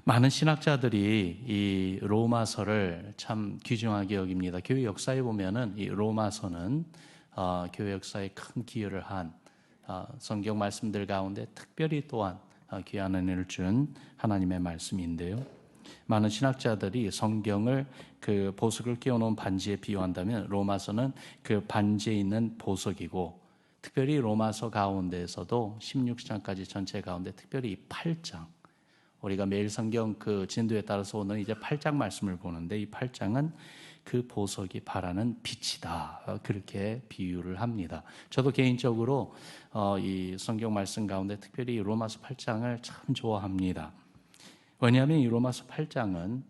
많은 신학자들이 이 로마서를 참 귀중하게 여깁니다. 교회 역사에 보면은 이 로마서는 교회 역사에 큰 기여를 한 성경 말씀들 가운데 특별히 또한 귀한 은혜를 준 하나님의 말씀인데요. 많은 신학자들이 성경을 그 보석을 끼워놓은 반지에 비유한다면 로마서는 그 반지에 있는 보석이고, 특별히 로마서 가운데에서도 16장까지 전체 가운데 특별히 이 8장, 우리가 매일 성경 그 진도에 따라서 오늘 이제 8장 말씀을 보는데, 이 8장은 그 보석이 발하는 빛이다, 그렇게 비유를 합니다. 저도 개인적으로 이 성경 말씀 가운데 특별히 로마서 8장을 참 좋아합니다. 왜냐하면 이 로마서 8장은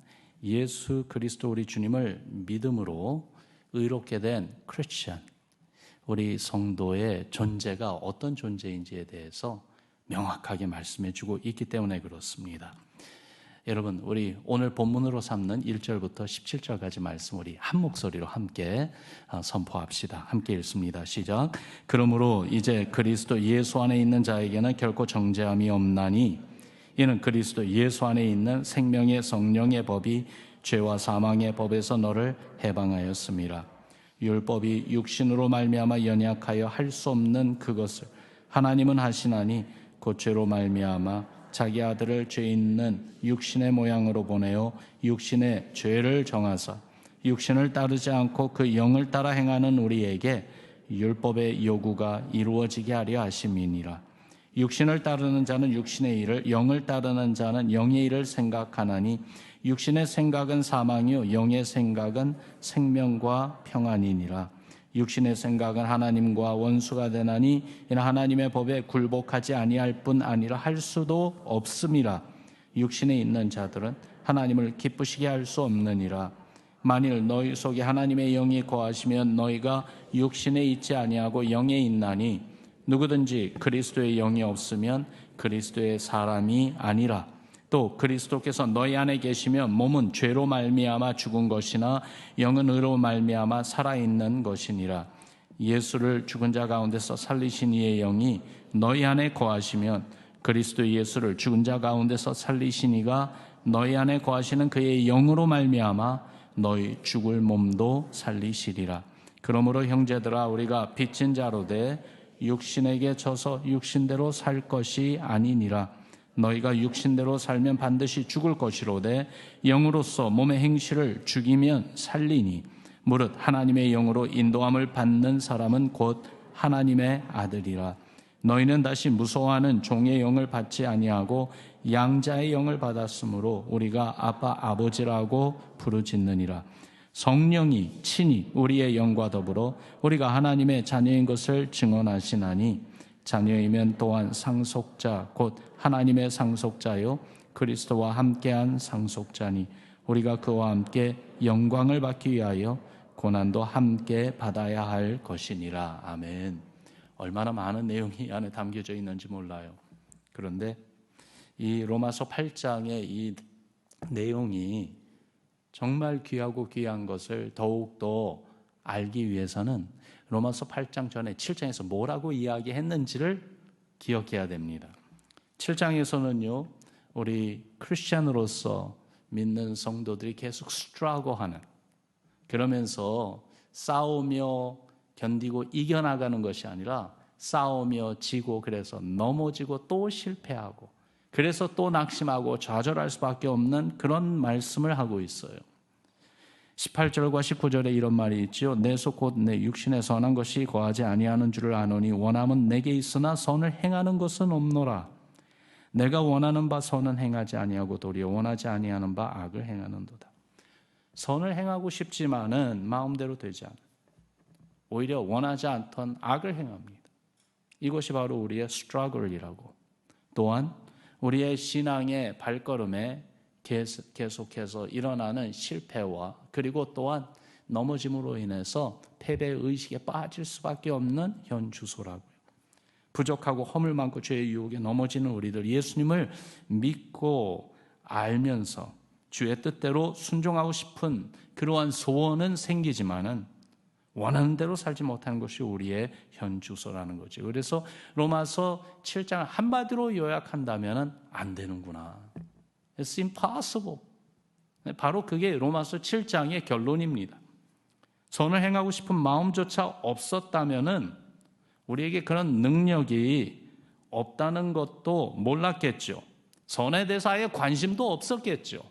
예수 그리스도 우리 주님을 믿음으로 의롭게 된 크리스천, 우리 성도의 존재가 어떤 존재인지에 대해서 명확하게 말씀해 주고 있기 때문에 그렇습니다. 여러분, 우리 오늘 본문으로 삼는 1절부터 17절까지 말씀 우리 한 목소리로 함께 선포합시다. 함께 읽습니다. 시작. 그러므로 이제 그리스도 예수 안에 있는 자에게는 결코 정죄함이 없나니, 이는 그리스도 예수 안에 있는 생명의 성령의 법이 죄와 사망의 법에서 너를 해방하였습니다. 율법이 육신으로 말미암아 연약하여 할 수 없는 그것을 하나님은 하시나니 곧 죄로 말미암아 자기 아들을 죄 있는 육신의 모양으로 보내어 육신의 죄를 정하사 육신을 따르지 않고 그 영을 따라 행하는 우리에게 율법의 요구가 이루어지게 하려 하심이니라. 육신을 따르는 자는 육신의 일을, 영을 따르는 자는 영의 일을 생각하나니 육신의 생각은 사망이요 영의 생각은 생명과 평안이니라. 육신의 생각은 하나님과 원수가 되나니 이는 하나님의 법에 굴복하지 아니할 뿐 아니라 할 수도 없음이라. 육신에 있는 자들은 하나님을 기쁘시게 할 수 없느니라. 만일 너희 속에 하나님의 영이 거하시면 너희가 육신에 있지 아니하고 영에 있나니 누구든지 그리스도의 영이 없으면 그리스도의 사람이 아니라. 또 그리스도께서 너희 안에 계시면 몸은 죄로 말미암아 죽은 것이나 영은 의로 말미암아 살아있는 것이니라. 예수를 죽은 자 가운데서 살리신 이의 영이 너희 안에 거하시면 그리스도 예수를 죽은 자 가운데서 살리신 이가 너희 안에 거하시는 그의 영으로 말미암아 너희 죽을 몸도 살리시리라. 그러므로 형제들아, 우리가 빚진 자로되 육신에게 져서 육신대로 살 것이 아니니라. 너희가 육신대로 살면 반드시 죽을 것이로되 영으로서 몸의 행실을 죽이면 살리니, 무릇 하나님의 영으로 인도함을 받는 사람은 곧 하나님의 아들이라. 너희는 다시 무서워하는 종의 영을 받지 아니하고 양자의 영을 받았으므로 우리가 아빠 아버지라고 부르짖느니라. 성령이 친히 우리의 영과 더불어 우리가 하나님의 자녀인 것을 증언하시나니, 자녀이면 또한 상속자 곧 하나님의 상속자요 그리스도와 함께한 상속자니, 우리가 그와 함께 영광을 받기 위하여 고난도 함께 받아야 할 것이니라. 아멘. 얼마나 많은 내용이 이 안에 담겨져 있는지 몰라요. 그런데 이 로마서 8장의 이 내용이 정말 귀하고 귀한 것을 더욱더 알기 위해서는 로마서 8장 전에 7장에서 뭐라고 이야기했는지를 기억해야 됩니다. 7장에서는요, 우리 크리스찬으로서 믿는 성도들이 계속 스트러글하는, 그러면서 싸우며 견디고 이겨나가는 것이 아니라 싸우며 지고, 그래서 넘어지고 또 실패하고, 그래서 또 낙심하고 좌절할 수밖에 없는 그런 말씀을 하고 있어요. 18절과 19절에 이런 말이 있죠. 내 속 곧 내 육신에 선한 것이 거하지 아니하는 줄을 아노니 원함은 내게 있으나 선을 행하는 것은 없노라. 내가 원하는 바 선은 행하지 아니하고 도리어 원하지 아니하는 바 악을 행하는도다. 선을 행하고 싶지만은 마음대로 되지 않아. 오히려 원하지 않던 악을 행합니다. 이것이 바로 우리의 스트러글이라고, 또한 우리의 신앙의 발걸음에 계속해서 일어나는 실패와, 그리고 또한 넘어짐으로 인해서 패배의식에 빠질 수밖에 없는 현 주소라고요. 부족하고 허물 많고 죄의 유혹에 넘어지는 우리들, 예수님을 믿고 알면서 주의 뜻대로 순종하고 싶은 그러한 소원은 생기지만은 원하는 대로 살지 못하는 것이 우리의 현 주소라는 거죠. 그래서 로마서 7장을 한마디로 요약한다면 안 되는구나. It's impossible. 바로 그게 로마서 7장의 결론입니다. 선을 행하고 싶은 마음조차 없었다면은 우리에게 그런 능력이 없다는 것도 몰랐겠죠. 선에 대해서 아예 관심도 없었겠죠.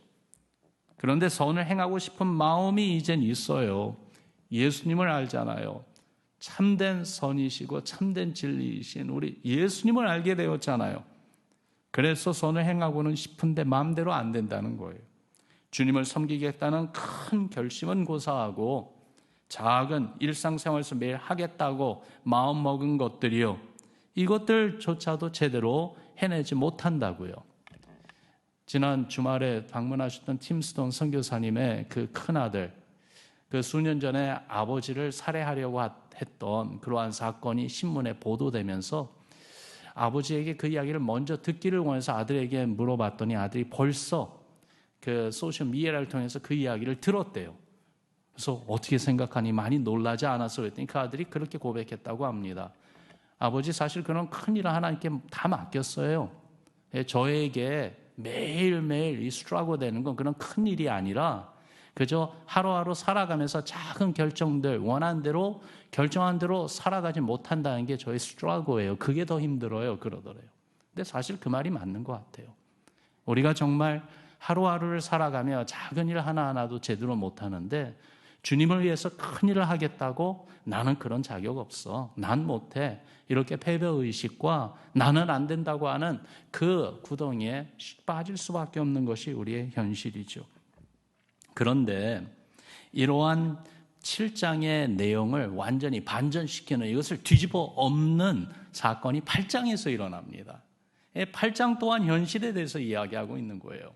그런데 선을 행하고 싶은 마음이 이젠 있어요. 예수님을 알잖아요. 참된 선이시고 참된 진리이신 우리 예수님을 알게 되었잖아요. 그래서 선을 행하고는 싶은데 마음대로 안 된다는 거예요. 주님을 섬기겠다는 큰 결심은 고사하고 작은 일상생활에서 매일 하겠다고 마음먹은 것들이요, 이것들조차도 제대로 해내지 못한다고요. 지난 주말에 방문하셨던 팀스톤 선교사님의 그 큰아들, 그 수년 전에 아버지를 살해하려고 했던 그러한 사건이 신문에 보도되면서 아버지에게 그 이야기를 먼저 듣기를 원해서 아들에게 물어봤더니 아들이 벌써 그 소셜 미디어를 통해서 그 이야기를 들었대요. 그래서 어떻게 생각하니 많이 놀라지 않았어? 그랬더니 그 아들이 그렇게 고백했다고 합니다. 아버지, 사실 그런 큰일을 하나님께 다 맡겼어요. 저에게 매일매일 이 스트러글 되는 건 그런 큰일이 아니라 그저 하루하루 살아가면서 작은 결정들, 원한 대로 결정한 대로 살아가지 못한다는 게 저의 스트러글이에요. 그게 더 힘들어요. 그러더래요. 근데 사실 그 말이 맞는 것 같아요. 우리가 정말 하루하루를 살아가며 작은 일 하나하나도 제대로 못하는데 주님을 위해서 큰 일을 하겠다고 나는 그런 자격 없어, 난 못해, 이렇게 패배의식과 나는 안 된다고 하는 그 구덩이에 빠질 수밖에 없는 것이 우리의 현실이죠. 그런데 이러한 7장의 내용을 완전히 반전시키는, 이것을 뒤집어 엎는 사건이 8장에서 일어납니다. 8장 또한 현실에 대해서 이야기하고 있는 거예요.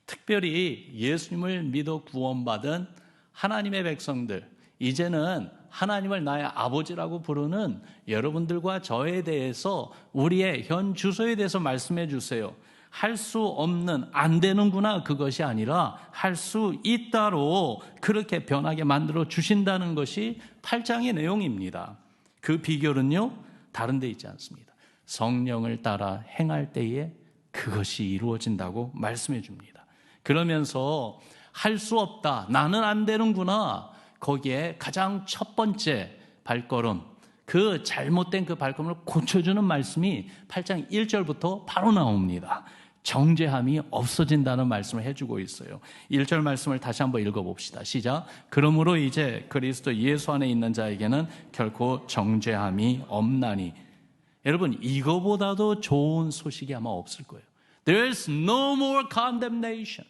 특별히 예수님을 믿어 구원받은 하나님의 백성들, 이제는 하나님을 나의 아버지라고 부르는 여러분들과 저에 대해서 우리의 현 주소에 대해서 말씀해 주세요. 할 수 없는, 안 되는구나, 그것이 아니라 할 수 있다로 그렇게 변하게 만들어 주신다는 것이 8장의 내용입니다. 그 비결은요, 다른 데 있지 않습니다. 성령을 따라 행할 때에 그것이 이루어진다고 말씀해 줍니다. 그러면서 할 수 없다, 나는 안 되는구나, 거기에 가장 첫 번째 발걸음, 그 잘못된 그 발걸음을 고쳐주는 말씀이 8장 1절부터 바로 나옵니다. 정죄함이 없어진다는 말씀을 해주고 있어요. 1절 말씀을 다시 한번 읽어봅시다. 시작. 그러므로 이제 그리스도 예수 안에 있는 자에게는 결코 정죄함이 없나니. 여러분, 이거보다도 좋은 소식이 아마 없을 거예요. There's no more condemnation.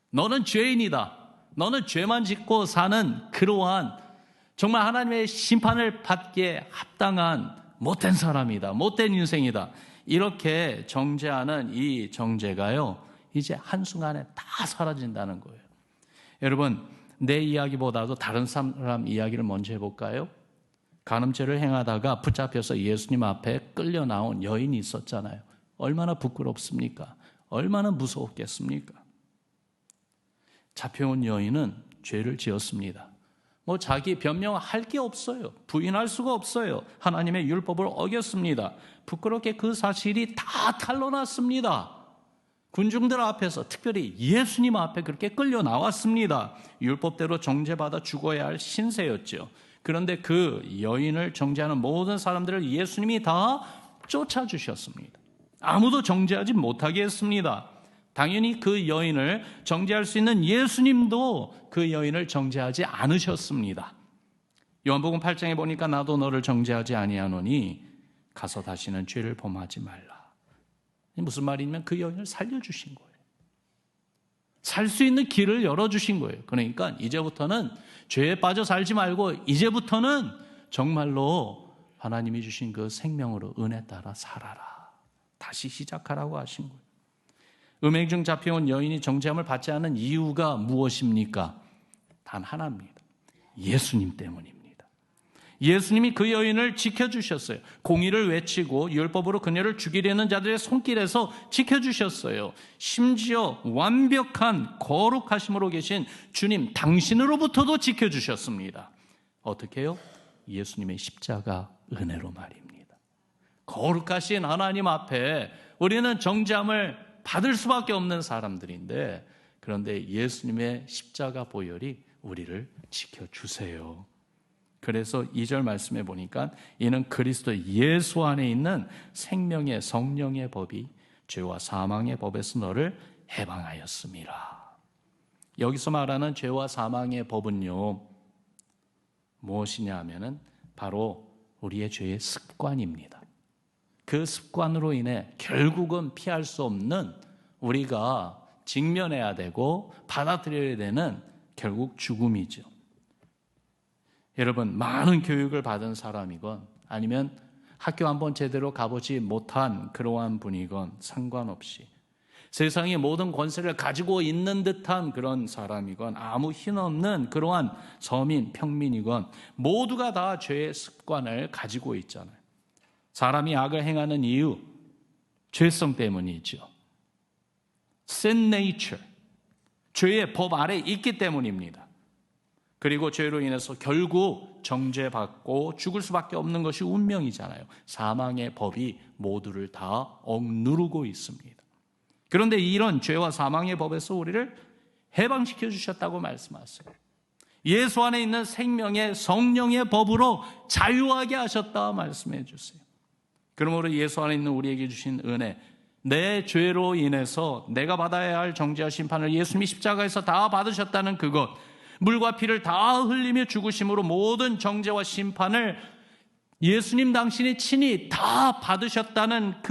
너는 죄인이다. 너는 죄만 짓고 사는 그러한 정말 하나님의 심판을 받기에 합당한 못된 사람이다. 못된 인생이다. 이렇게 정죄하는 이 정죄가요, 이제 한순간에 다 사라진다는 거예요. 여러분, 내 이야기보다도 다른 사람 이야기를 먼저 해볼까요? 간음죄를 행하다가 붙잡혀서 예수님 앞에 끌려 나온 여인이 있었잖아요. 얼마나 부끄럽습니까? 얼마나 무서웠겠습니까? 잡혀온 여인은 죄를 지었습니다. 자기 변명할 게 없어요. 부인할 수가 없어요. 하나님의 율법을 어겼습니다. 부끄럽게 그 사실이 다 탄로났습니다. 군중들 앞에서, 특별히 예수님 앞에 그렇게 끌려 나왔습니다. 율법대로 정죄받아 죽어야 할 신세였죠. 그런데 그 여인을 정죄하는 모든 사람들을 예수님이 다 쫓아주셨습니다. 아무도 정죄하지 못하게 했습니다. 당연히 그 여인을 정죄할 수 있는 예수님도 그 여인을 정죄하지 않으셨습니다. 요한복음 8장에 보니까 나도 너를 정죄하지 아니하노니 가서 다시는 죄를 범하지 말라. 무슨 말이냐면 그 여인을 살려주신 거예요. 살 수 있는 길을 열어주신 거예요. 그러니까 이제부터는 죄에 빠져 살지 말고 이제부터는 정말로 하나님이 주신 그 생명으로 은혜 따라 살아라. 다시 시작하라고 하신 거예요. 음행 중 잡혀온 여인이 정죄함을 받지 않은 이유가 무엇입니까? 단 하나입니다. 예수님 때문입니다. 예수님이 그 여인을 지켜주셨어요. 공의를 외치고 율법으로 그녀를 죽이려는 자들의 손길에서 지켜주셨어요. 심지어 완벽한 거룩하심으로 계신 주님 당신으로부터도 지켜주셨습니다. 어떻게 해요? 예수님의 십자가 은혜로 말입니다. 거룩하신 하나님 앞에 우리는 정죄함을 받을 수밖에 없는 사람들인데, 그런데 예수님의 십자가 보혈이 우리를 지켜주세요. 그래서 2절 말씀해 보니까 이는 그리스도 예수 안에 있는 생명의 성령의 법이 죄와 사망의 법에서 너를 해방하였습니다. 여기서 말하는 죄와 사망의 법은요, 무엇이냐 하면은 바로 우리의 죄의 습관입니다. 그 습관으로 인해 결국은 피할 수 없는, 우리가 직면해야 되고 받아들여야 되는 결국 죽음이죠. 여러분, 많은 교육을 받은 사람이건 아니면 학교 한번 제대로 가보지 못한 그러한 분이건 상관없이 세상의 모든 권세를 가지고 있는 듯한 그런 사람이건 아무 힘없는 그러한 서민, 평민이건 모두가 다 죄의 습관을 가지고 있잖아요. 사람이 악을 행하는 이유, 죄성 때문이죠. sin nature, 죄의 법 아래 있기 때문입니다. 그리고 죄로 인해서 결국 정죄받고 죽을 수밖에 없는 것이 운명이잖아요. 사망의 법이 모두를 다 억누르고 있습니다. 그런데 이런 죄와 사망의 법에서 우리를 해방시켜 주셨다고 말씀하세요. 예수 안에 있는 생명의 성령의 법으로 자유하게 하셨다 말씀해 주세요. 그러므로 예수 안에 있는 우리에게 주신 은혜, 내 죄로 인해서 내가 받아야 할 정죄와 심판을 예수님이 십자가에서 다 받으셨다는 그것, 물과 피를 다 흘리며 죽으심으로 모든 정죄와 심판을 예수님 당신이 친히 다 받으셨다는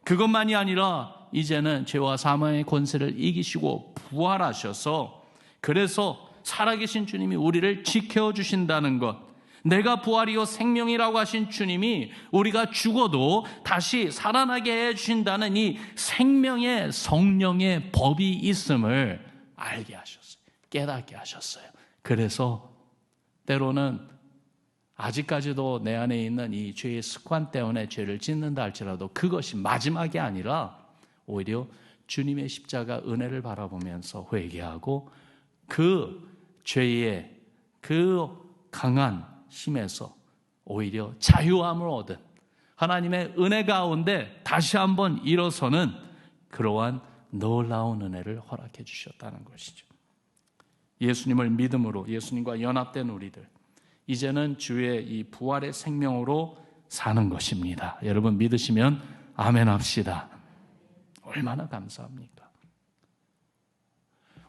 그것만이 아니라 이제는 죄와 사망의 권세를 이기시고 부활하셔서, 그래서 살아계신 주님이 우리를 지켜주신다는 것, 내가 부활이요 생명이라고 하신 주님이 우리가 죽어도 다시 살아나게 해주신다는 이 생명의 성령의 법이 있음을 알게 하셨어요. 깨닫게 하셨어요. 그래서 때로는 아직까지도 내 안에 있는 이 죄의 습관 때문에 죄를 짓는다 할지라도 그것이 마지막이 아니라 오히려 주님의 십자가 은혜를 바라보면서 회개하고 그 죄의 그 강한 힘에서 오히려 자유함을 얻은 하나님의 은혜 가운데 다시 한번 일어서는 그러한 놀라운 은혜를 허락해 주셨다는 것이죠. 예수님을 믿음으로 예수님과 연합된 우리들, 이제는 주의 이 부활의 생명으로 사는 것입니다. 여러분 믿으시면 아멘 합시다. 얼마나 감사합니까?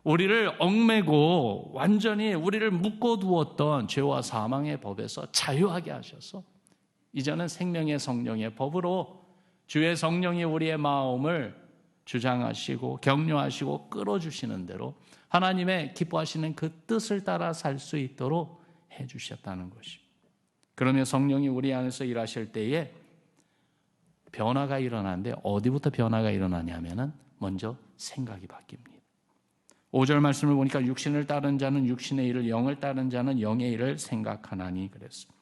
우리를 얽매고 완전히 우리를 묶어두었던 죄와 사망의 법에서 자유하게 하셔서 이제는 생명의 성령의 법으로 주의 성령이 우리의 마음을 주장하시고 격려하시고 끌어주시는 대로 하나님의 기뻐하시는 그 뜻을 따라 살 수 있도록 해주셨다는 것입니다. 그러면 성령이 우리 안에서 일하실 때에 변화가 일어나는데 어디부터 변화가 일어나냐면은 먼저 생각이 바뀝니다. 5절 말씀을 보니까 육신을 따른 자는 육신의 일을, 영을 따른 자는 영의 일을 생각하나니 그랬습니다.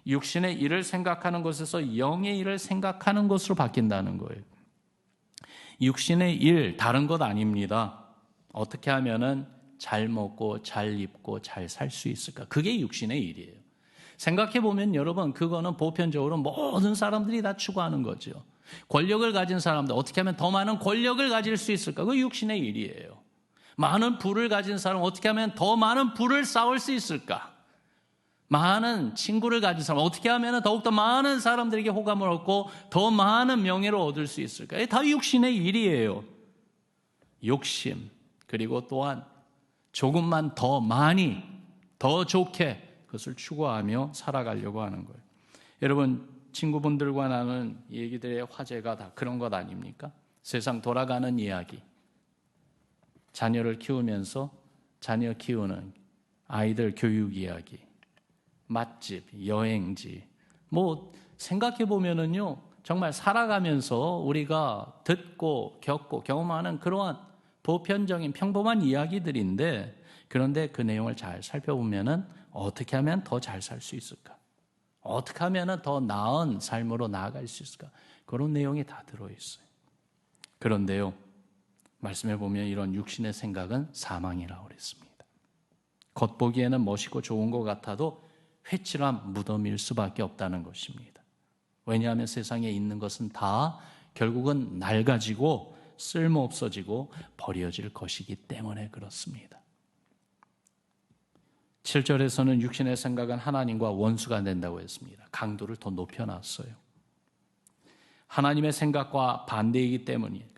육신의 일을 생각하는 것에서 영의 일을 생각하는 것으로 바뀐다는 거예요. 육신의 일 다른 것 아닙니다. 어떻게 하면은 잘 먹고 잘 입고 잘 살 수 있을까? 그게 육신의 일이에요. 생각해 보면 여러분, 그거는 보편적으로 모든 사람들이 다 추구하는 거죠. 권력을 가진 사람들, 어떻게 하면 더 많은 권력을 가질 수 있을까? 그게 육신의 일이에요. 많은 부를 가진 사람, 어떻게 하면 더 많은 부를 쌓을 수 있을까? 많은 친구를 가진 사람, 어떻게 하면 더욱더 많은 사람들에게 호감을 얻고 더 많은 명예를 얻을 수 있을까? 이게 다 육신의 일이에요. 욕심, 그리고 또한 조금만 더 많이, 더 좋게 그것을 추구하며 살아가려고 하는 거예요. 여러분, 친구분들과 나눈 얘기들의 화제가 다 그런 것 아닙니까? 세상 돌아가는 이야기, 자녀를 키우면서 자녀 키우는 아이들 교육 이야기, 맛집, 여행지, 뭐 생각해 보면은요, 정말 살아가면서 우리가 듣고 겪고 경험하는 그러한 보편적인 평범한 이야기들인데, 그런데 그 내용을 잘 살펴보면은 어떻게 하면 더 잘 살 수 있을까? 어떻게 하면 더 나은 삶으로 나아갈 수 있을까? 그런 내용이 다 들어있어요. 그런데요, 말씀해 보면 이런 육신의 생각은 사망이라고 그랬습니다. 겉보기에는 멋있고 좋은 것 같아도 회칠한 무덤일 수밖에 없다는 것입니다. 왜냐하면 세상에 있는 것은 다 결국은 낡아지고 쓸모없어지고 버려질 것이기 때문에 그렇습니다. 7절에서는 육신의 생각은 하나님과 원수가 된다고 했습니다. 강도를 더 높여놨어요. 하나님의 생각과 반대이기 때문이에요.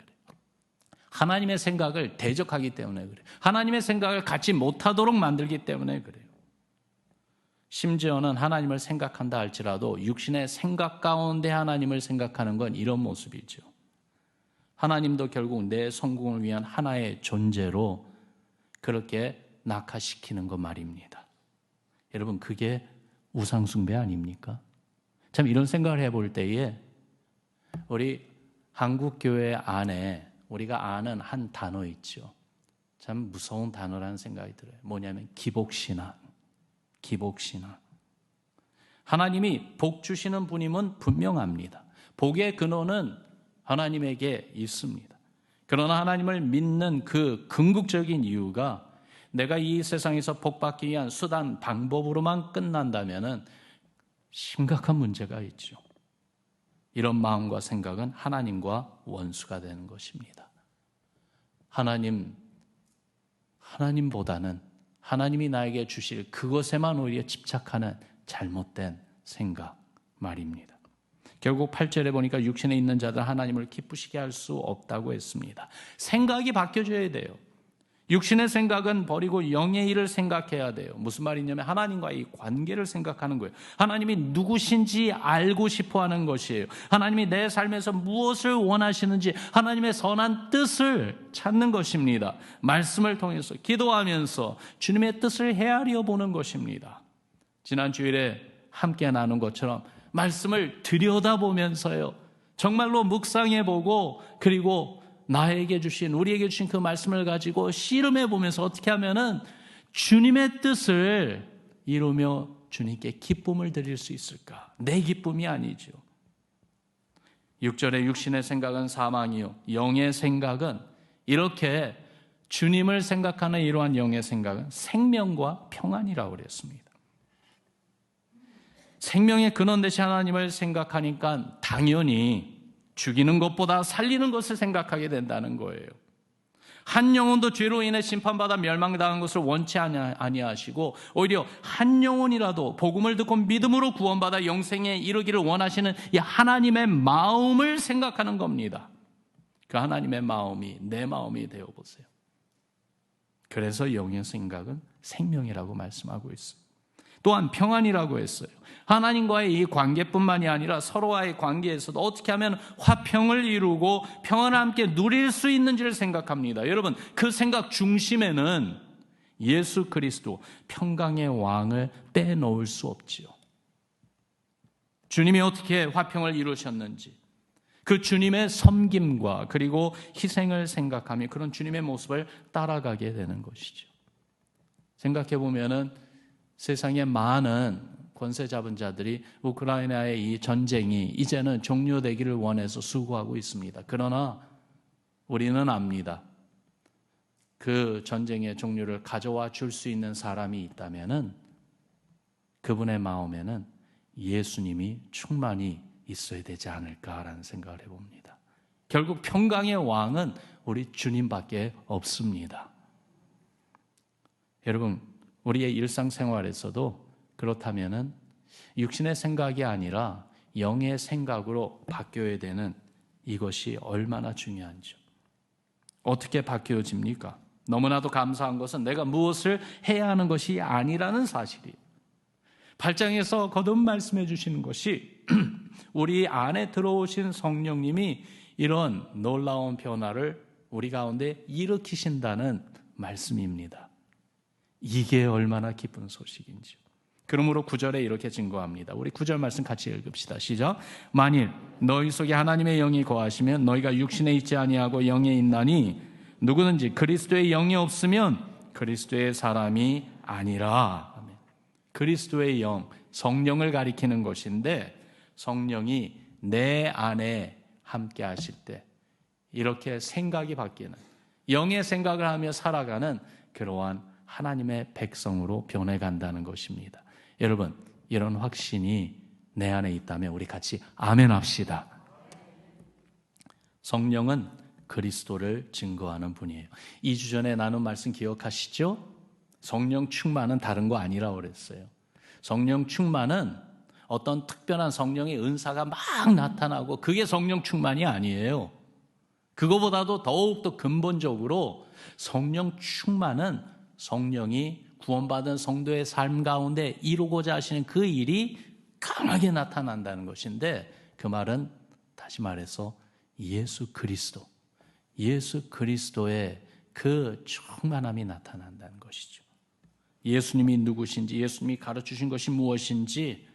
하나님의 생각을 대적하기 때문에 그래요. 하나님의 생각을 갖지 못하도록 만들기 때문에 그래요. 심지어는 하나님을 생각한다 할지라도 육신의 생각 가운데 하나님을 생각하는 건 이런 모습이죠. 하나님도 결국 내 성공을 위한 하나의 존재로 그렇게 낙하시키는 것 말입니다. 여러분, 그게 우상숭배 아닙니까? 참 이런 생각을 해볼 때에 우리 한국교회 안에 우리가 아는 한 단어 있죠. 참 무서운 단어라는 생각이 들어요. 뭐냐면 기복신앙. 기복신앙. 하나님이 복 주시는 분임은 분명합니다. 복의 근원은 하나님에게 있습니다. 그러나 하나님을 믿는 그 궁극적인 이유가 내가 이 세상에서 복받기 위한 수단, 방법으로만 끝난다면 심각한 문제가 있죠. 이런 마음과 생각은 하나님과 원수가 되는 것입니다. 하나님보다는 하나님이 나에게 주실 그것에만 오히려 집착하는 잘못된 생각 말입니다. 결국 8절에 보니까 육신에 있는 자들 하나님을 기쁘시게 할 수 없다고 했습니다. 생각이 바뀌어져야 돼요. 육신의 생각은 버리고 영의 일을 생각해야 돼요. 무슨 말이냐면 하나님과의 이 관계를 생각하는 거예요. 하나님이 누구신지 알고 싶어하는 것이에요. 하나님이 내 삶에서 무엇을 원하시는지 하나님의 선한 뜻을 찾는 것입니다. 말씀을 통해서 기도하면서 주님의 뜻을 헤아려 보는 것입니다. 지난 주일에 함께 나눈 것처럼 말씀을 들여다보면서요, 정말로 묵상해보고 그리고 나에게 주신, 우리에게 주신 그 말씀을 가지고 씨름해 보면서 어떻게 하면은 주님의 뜻을 이루며 주님께 기쁨을 드릴 수 있을까? 내 기쁨이 아니죠. 6절에 육신의 생각은 사망이요 영의 생각은, 이렇게 주님을 생각하는 이러한 영의 생각은 생명과 평안이라고 그랬습니다. 생명의 근원 되신 하나님을 생각하니까 당연히 죽이는 것보다 살리는 것을 생각하게 된다는 거예요. 한 영혼도 죄로 인해 심판받아 멸망당한 것을 원치 아니하시고 오히려 한 영혼이라도 복음을 듣고 믿음으로 구원받아 영생에 이르기를 원하시는 이 하나님의 마음을 생각하는 겁니다. 그 하나님의 마음이 내 마음이 되어보세요. 그래서 영의 생각은 생명이라고 말씀하고 있어요. 또한 평안이라고 했어요. 하나님과의 이 관계뿐만이 아니라 서로와의 관계에서도 어떻게 하면 화평을 이루고 평안을 함께 누릴 수 있는지를 생각합니다. 여러분, 그 생각 중심에는 예수 그리스도 평강의 왕을 빼놓을 수 없지요. 주님이 어떻게 화평을 이루셨는지, 그 주님의 섬김과 그리고 희생을 생각하며 그런 주님의 모습을 따라가게 되는 것이죠. 생각해 보면은 세상에 많은 권세 잡은 자들이 우크라이나의 이 전쟁이 이제는 종료되기를 원해서 수고하고 있습니다. 그러나 우리는 압니다. 그 전쟁의 종료를 가져와 줄 수 있는 사람이 있다면은 그분의 마음에는 예수님이 충만히 있어야 되지 않을까라는 생각을 해봅니다. 결국 평강의 왕은 우리 주님밖에 없습니다. 여러분, 우리의 일상생활에서도 그렇다면은 육신의 생각이 아니라 영의 생각으로 바뀌어야 되는 이것이 얼마나 중요한지요. 어떻게 바뀌어집니까? 너무나도 감사한 것은 내가 무엇을 해야 하는 것이 아니라는 사실이에요. 8장에서 거듭 말씀해 주시는 것이 우리 안에 들어오신 성령님이 이런 놀라운 변화를 우리 가운데 일으키신다는 말씀입니다. 이게 얼마나 기쁜 소식인지요. 그러므로 9절에 이렇게 증거합니다. 우리 9절 말씀 같이 읽읍시다. 시작. 만일 너희 속에 하나님의 영이 거하시면 너희가 육신에 있지 아니하고 영에 있나니 누구든지 그리스도의 영이 없으면 그리스도의 사람이 아니라. 그리스도의 영, 성령을 가리키는 것인데 성령이 내 안에 함께 하실 때 이렇게 생각이 바뀌는, 영의 생각을 하며 살아가는 그러한 하나님의 백성으로 변해간다는 것입니다. 여러분, 이런 확신이 내 안에 있다면 우리 같이 아멘 합시다. 성령은 그리스도를 증거하는 분이에요. 2주 전에 나눈 말씀 기억하시죠? 성령 충만은 다른 거 아니라고 그랬어요. 성령 충만은 어떤 특별한 성령의 은사가 막 나타나고 그게 성령 충만이 아니에요. 그거보다도 더욱더 근본적으로 성령 충만은 성령이 구원받은 성도의 삶 가운데 이루고자 하시는 그 일이 강하게 나타난다는 것인데, 그 말은 다시 말해서 예수 그리스도의 그 충만함이 나타난다는 것이죠. 예수님이 누구신지, 예수님이 가르치신 것이 무엇인지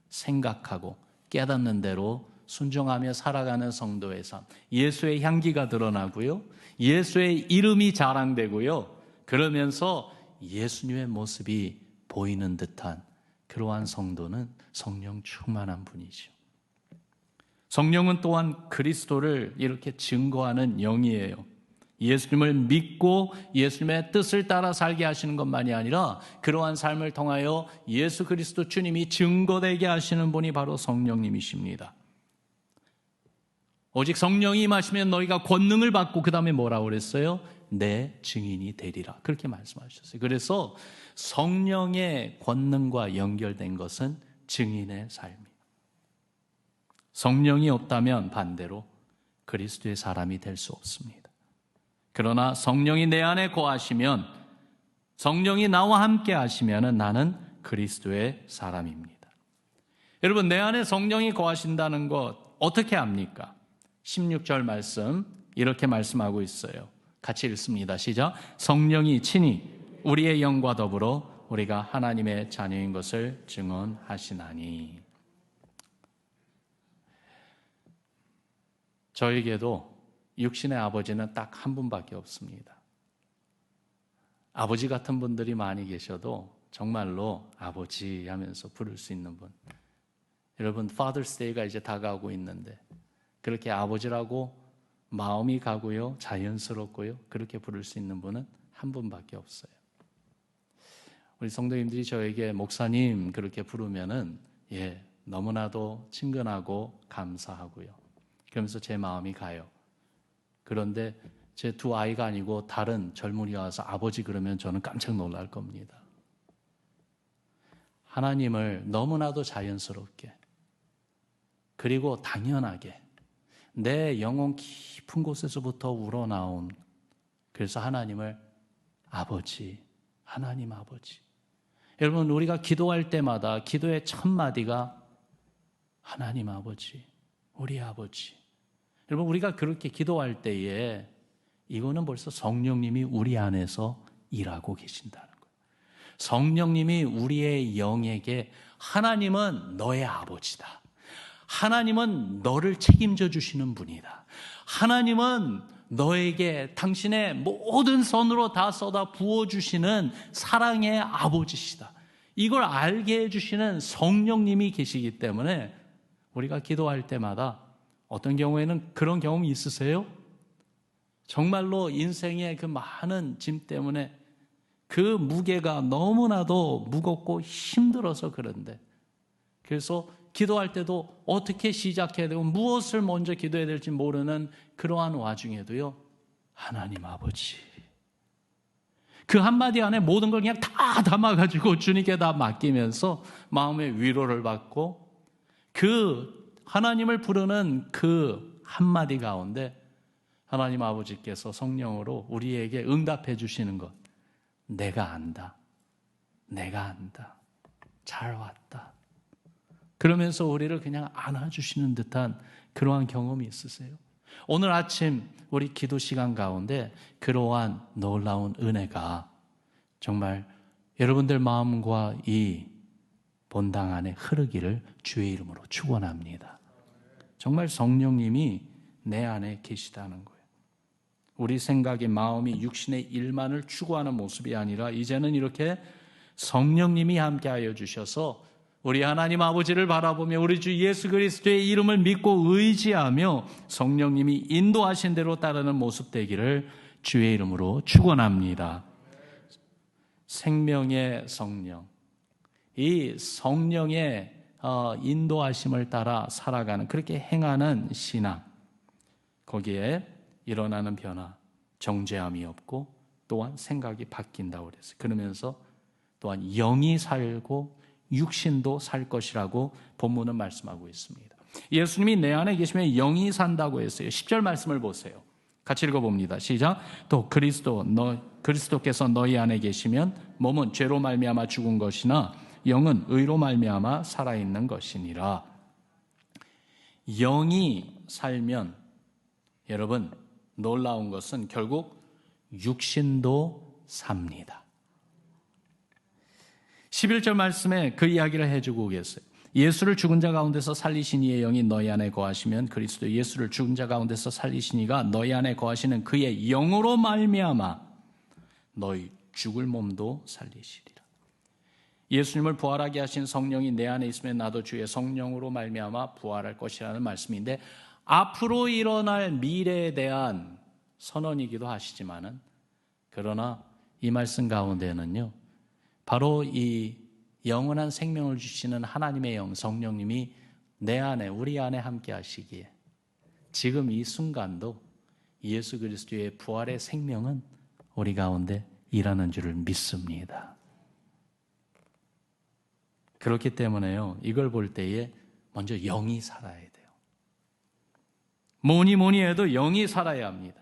생각하고 깨닫는 대로 순종하며 살아가는 성도의 삶, 예수의 향기가 드러나고요, 예수의 이름이 자랑되고요, 그러면서 예수님의 모습이 보이는 듯한 그러한 성도는 성령 충만한 분이죠. 성령은 또한 그리스도를 이렇게 증거하는 영이에요. 예수님을 믿고 예수님의 뜻을 따라 살게 하시는 것만이 아니라 그러한 삶을 통하여 예수 그리스도 주님이 증거되게 하시는 분이 바로 성령님이십니다. 오직 성령이 임하시면 너희가 권능을 받고, 그 다음에 뭐라고 그랬어요? 내 증인이 되리라, 그렇게 말씀하셨어요. 그래서 성령의 권능과 연결된 것은 증인의 삶이에요. 성령이 없다면 반대로 그리스도의 사람이 될 수 없습니다. 그러나 성령이 내 안에 거하시면, 성령이 나와 함께 하시면 나는 그리스도의 사람입니다. 여러분, 내 안에 성령이 거하신다는 것 어떻게 압니까? 16절 말씀 이렇게 말씀하고 있어요. 같이 읽습니다. 시작. 성령이 친히 우리의 영과 더불어 우리가 하나님의 자녀인 것을 증언하시나니. 저에게도 육신의 아버지는 딱 한 분밖에 없습니다. 아버지 같은 분들이 많이 계셔도 정말로 아버지 하면서 부를 수 있는 분. 여러분, Father's Day가 이제 다가오고 있는데 그렇게 아버지라고 마음이 가고요, 자연스럽고요, 그렇게 부를 수 있는 분은 한 분밖에 없어요. 우리 성도님들이 저에게 목사님 그렇게 부르면은 너무나도 친근하고 감사하고요, 그러면서 제 마음이 가요. 그런데 제 두 아이가 아니고 다른 젊은이가 와서 아버지 그러면 저는 깜짝 놀랄 겁니다. 하나님을 너무나도 자연스럽게, 그리고 당연하게 내 영혼 깊은 곳에서부터 우러나온, 그래서 하나님을 아버지, 하나님 아버지. 여러분, 우리가 기도할 때마다 기도의 첫 마디가 하나님 아버지, 우리 아버지. 여러분, 우리가 그렇게 기도할 때에 이거는 벌써 성령님이 우리 안에서 일하고 계신다는 거예요. 성령님이 우리의 영에게 하나님은 너의 아버지다, 하나님은 너를 책임져 주시는 분이다, 하나님은 너에게 당신의 모든 선으로 다 쏟아 부어주시는 사랑의 아버지시다, 이걸 알게 해주시는 성령님이 계시기 때문에 우리가 기도할 때마다, 어떤 경우에는 그런 경험이 있으세요? 정말로 인생의 그 많은 짐 때문에 그 무게가 너무나도 무겁고 힘들어서 그런데, 그래서 기도할 때도 어떻게 시작해야 되고 무엇을 먼저 기도해야 될지 모르는 그러한 와중에도요, 하나님 아버지, 그 한마디 안에 모든 걸 그냥 다 담아가지고 주님께 다 맡기면서 마음의 위로를 받고, 그 하나님을 부르는 그 한마디 가운데 하나님 아버지께서 성령으로 우리에게 응답해 주시는 것, 내가 안다, 내가 안다, 잘 왔다, 그러면서 우리를 그냥 안아주시는 듯한 그러한 경험이 있으세요? 오늘 아침 우리 기도 시간 가운데 그러한 놀라운 은혜가 정말 여러분들 마음과 이 본당 안에 흐르기를 주의 이름으로 축원합니다. 정말 성령님이 내 안에 계시다는 거예요. 우리 생각의 마음이 육신의 일만을 추구하는 모습이 아니라 이제는 이렇게 성령님이 함께하여 주셔서 우리 하나님 아버지를 바라보며 우리 주 예수 그리스도의 이름을 믿고 의지하며 성령님이 인도하신 대로 따르는 모습 되기를 주의 이름으로 축원합니다. 생명의 성령, 이 성령의 인도하심을 따라 살아가는, 그렇게 행하는 신앙, 거기에 일어나는 변화, 정죄함이 없고 또한 생각이 바뀐다고 그랬어요. 그러면서 또한 영이 살고 육신도 살 것이라고 본문은 말씀하고 있습니다. 예수님이 내 안에 계시면 영이 산다고 했어요. 10절 말씀을 보세요. 같이 읽어봅니다. 시작. 또 그리스도께서 너희 안에 계시면 몸은 죄로 말미암아 죽은 것이나 영은 의로 말미암아 살아있는 것이니라. 영이 살면 여러분 놀라운 것은 결국 육신도 삽니다. 11절 말씀에 그 이야기를 해주고 계세요. 예수를 죽은 자 가운데서 살리신 이의 영이 너희 안에 거하시면 그리스도 예수를 죽은 자 가운데서 살리신 이가 너희 안에 거하시는 그의 영으로 말미암아 너희 죽을 몸도 살리시리라. 예수님을 부활하게 하신 성령이 내 안에 있으면 나도 주의 성령으로 말미암아 부활할 것이라는 말씀인데, 앞으로 일어날 미래에 대한 선언이기도 하시지만은, 그러나 이 말씀 가운데는요, 바로 이 영원한 생명을 주시는 하나님의 영 성령님이 내 안에 우리 안에 함께 하시기에 지금 이 순간도 예수 그리스도의 부활의 생명은 우리 가운데 일하는 줄을 믿습니다. 그렇기 때문에요, 이걸 볼 때에 먼저 영이 살아야 돼요. 뭐니 해도 영이 살아야 합니다.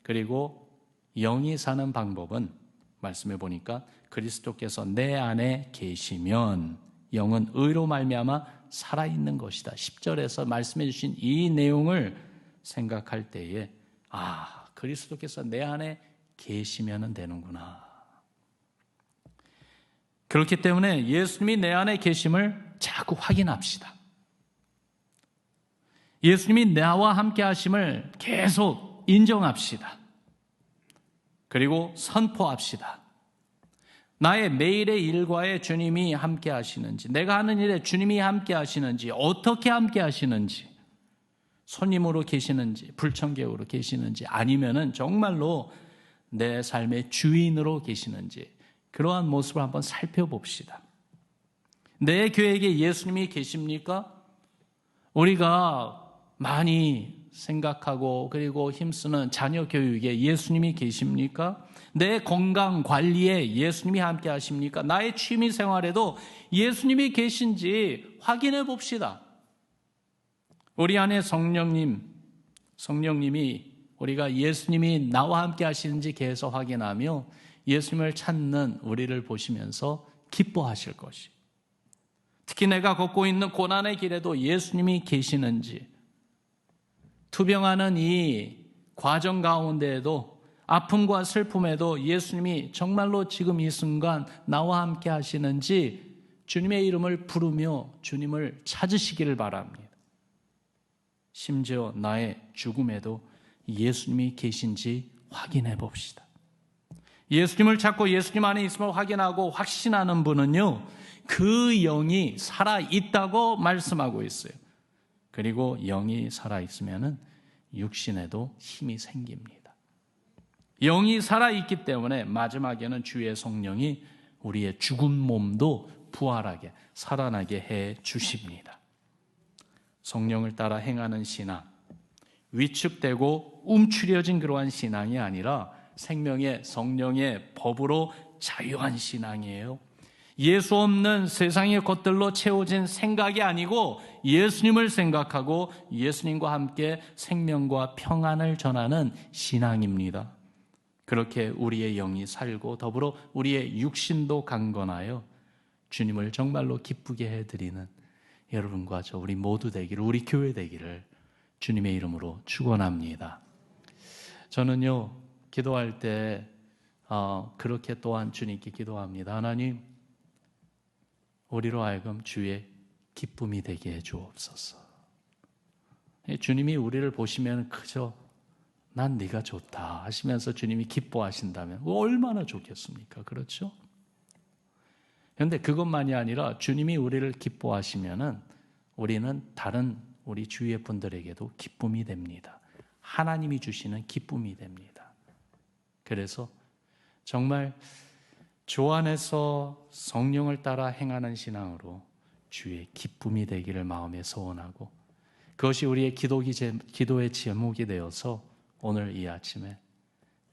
그리고 영이 사는 방법은 말씀해 보니까 그리스도께서 내 안에 계시면 영은 의로 말미암아 살아있는 것이다. 10절에서 말씀해 주신 이 내용을 생각할 때에 그리스도께서 내 안에 계시면 되는구나. 그렇기 때문에 예수님이 내 안에 계심을 자꾸 확인합시다. 예수님이 나와 함께 하심을 계속 인정합시다. 그리고 선포합시다. 나의 매일의 일과에 주님이 함께 하시는지, 내가 하는 일에 주님이 함께 하시는지, 어떻게 함께 하시는지, 손님으로 계시는지, 불청객으로 계시는지, 아니면은 정말로 내 삶의 주인으로 계시는지, 그러한 모습을 한번 살펴봅시다. 내 교회에 예수님이 계십니까? 우리가 많이 생각하고 그리고 힘쓰는 자녀 교육에 예수님이 계십니까? 내 건강 관리에 예수님이 함께 하십니까? 나의 취미 생활에도 예수님이 계신지 확인해 봅시다. 우리 안에 성령님이 우리가 예수님이 나와 함께 하시는지 계속 확인하며 예수님을 찾는 우리를 보시면서 기뻐하실 것이. 특히 내가 걷고 있는 고난의 길에도 예수님이 계시는지, 투병하는 이 과정 가운데에도 아픔과 슬픔에도 예수님이 정말로 지금 이 순간 나와 함께 하시는지 주님의 이름을 부르며 주님을 찾으시기를 바랍니다. 심지어 나의 죽음에도 예수님이 계신지 확인해 봅시다. 예수님을 찾고 예수님 안에 있음을 확인하고 확신하는 분은요, 그 영이 살아있다고 말씀하고 있어요. 그리고 영이 살아있으면 육신에도 힘이 생깁니다. 영이 살아있기 때문에 마지막에는 주의 성령이 우리의 죽은 몸도 부활하게 살아나게 해 주십니다. 성령을 따라 행하는 신앙, 위축되고 움츠려진 그러한 신앙이 아니라 생명의 성령의 법으로 자유한 신앙이에요. 예수 없는 세상의 것들로 채워진 생각이 아니고 예수님을 생각하고 예수님과 함께 생명과 평안을 전하는 신앙입니다. 그렇게 우리의 영이 살고 더불어 우리의 육신도 강건하여 주님을 정말로 기쁘게 해드리는 여러분과 저 우리 모두 되기를, 우리 교회 되기를 주님의 이름으로 축원합니다. 저는요, 기도할 때 그렇게 또한 주님께 기도합니다. 하나님, 우리로 하여금 주의 기쁨이 되게 해 주옵소서. 주님이 우리를 보시면 그저 난 네가 좋다 하시면서 주님이 기뻐하신다면 얼마나 좋겠습니까? 그렇죠? 그런데 그것만이 아니라 주님이 우리를 기뻐하시면은 우리는 다른 우리 주위의 분들에게도 기쁨이 됩니다. 하나님이 주시는 기쁨이 됩니다. 그래서 정말 주 안에서 성령을 따라 행하는 신앙으로 주의 기쁨이 되기를 마음에 소원하고, 그것이 우리의 기도의 제목이 되어서 오늘 이 아침에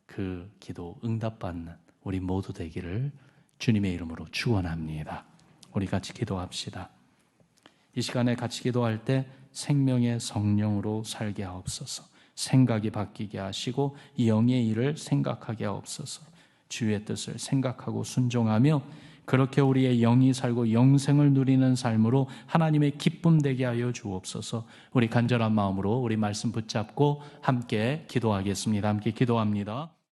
그 기도 응답받는 우리 모두 되기를 주님의 이름으로 축원합니다. 우리 같이 기도합시다. 이 시간에 같이 기도할 때 생명의 성령으로 살게 하옵소서. 생각이 바뀌게 하시고 영의 일을 생각하게 하옵소서. 주의 뜻을 생각하고 순종하며 그렇게 우리의 영이 살고 영생을 누리는 삶으로 하나님의 기쁨 되게 하여 주옵소서. 우리 간절한 마음으로 우리 말씀 붙잡고 함께 기도하겠습니다. 함께 기도합니다.